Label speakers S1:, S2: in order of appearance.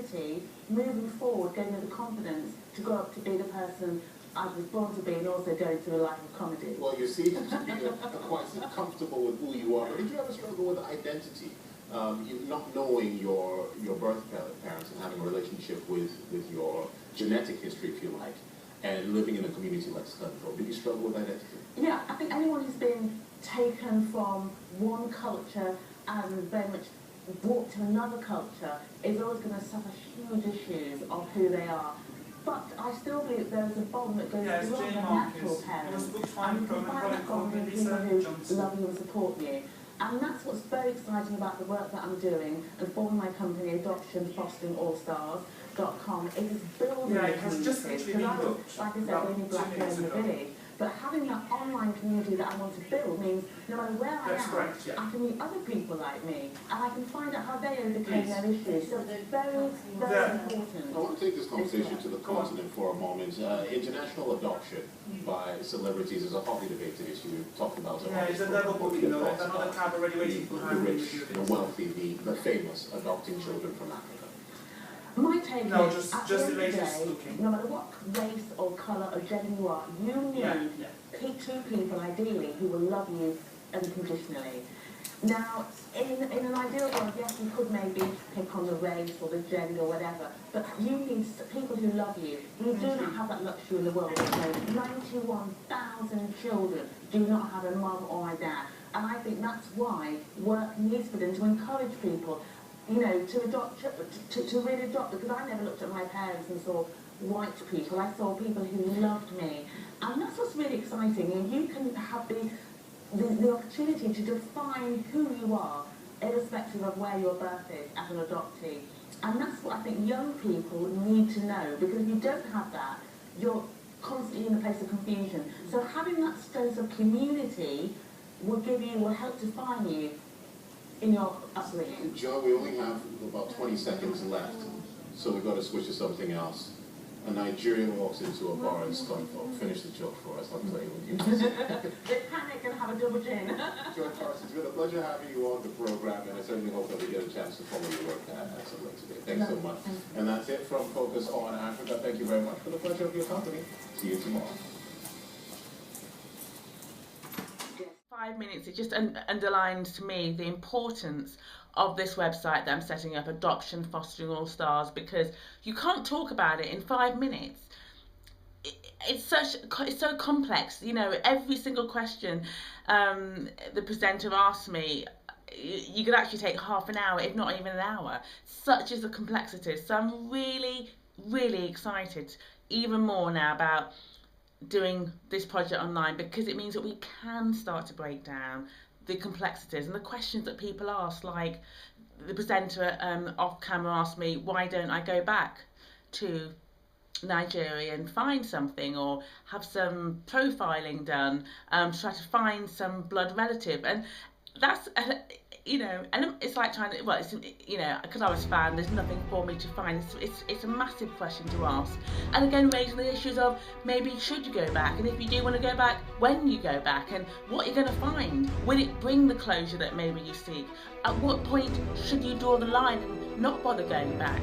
S1: ability, moving forward, gave me the confidence to grow up to be the person I was born to be, and also going through a life of comedy.
S2: Well, you seem to be quite comfortable with who you are. But did you ever struggle with identity? You not knowing your birth parents and having a relationship with your genetic history, if you like, and living in a community like Scunthorpe. Did you struggle with identity?
S1: Yeah, I think anyone who's been taken from one culture and very much brought to another culture is always going to suffer huge issues of who they are. But I still believe there is a bond that goes beyond the natural parents. And you can find that bond in people who love you and support you. And that's what's very exciting about the work that I'm doing and forming my company, Adoption Fostering Allstars.com. It is building a community. Because I was, like I said, the only black girl in the village. But having that online community that I want to build means no matter where I am, I can meet other people like me, and I can find out how they overcame their issues. So it's very, very important.
S2: I want to take this conversation to the continent for a moment. International adoption by celebrities is a hotly debated issue. We've talked about it.
S3: Yeah, it's a level book, you know, there's another cab already waiting behind
S2: the rich, the wealthy, the famous adopting children from Africa.
S1: My take is, at the end of the day,
S3: looking.
S1: no matter what race or colour or gender you are, you need two people, ideally, who will love you unconditionally. Now, in an ideal world, yes, you could maybe pick on the race or the gender or whatever, but you need people who love you. You do not have that luxury in the world at the moment. 91,000 children do not have a mum or a dad. And I think that's why work needs to be done to encourage people, you know, to adopt, to really adopt, because I never looked at my parents and saw white people. I saw people who loved me. And that's what's really exciting. And you can have the opportunity to define who you are, irrespective of where your birth is as an adoptee. And that's what I think young people need to know, because if you don't have that, you're constantly in a place of confusion. So having that sense of community will help define you in your upbringing.
S2: Joe, we only have about 20 seconds left, so we've got to switch to something else. A Nigerian walks into a bar in Scunthorpe. Finish the joke for us. I'll play with you.
S1: They panic and have a double gin.
S2: Joe Carson, it's been a pleasure having you on the program, and I certainly hope that we get a chance to follow your work at some later today. Thanks so much. And that's it from Focus on Africa. Thank you very much for the pleasure of your company. See you tomorrow.
S4: 5 minutes, it just underlines to me the importance of this website that I'm setting up, Adoption Fostering All Stars, because you can't talk about it in 5 minutes. It's so complex, you know. Every single question the presenter asked me, you could actually take half an hour, if not even an hour. Such is the complexity. So I'm really, really excited even more now about doing this project online, because it means that we can start to break down the complexities and the questions that people ask. Like the presenter off camera asked me, why don't I go back to Nigeria and find something, or have some profiling done, to try to find some blood relative? And that's you know, and it's like trying to, well, it's, you know, because I was found, there's nothing for me to find. It's a massive question to ask, and again raising the issues of maybe should you go back, and if you do want to go back, when you go back, and what you're going to find. Will it bring the closure that maybe you seek? At what point should you draw the line and not bother going back?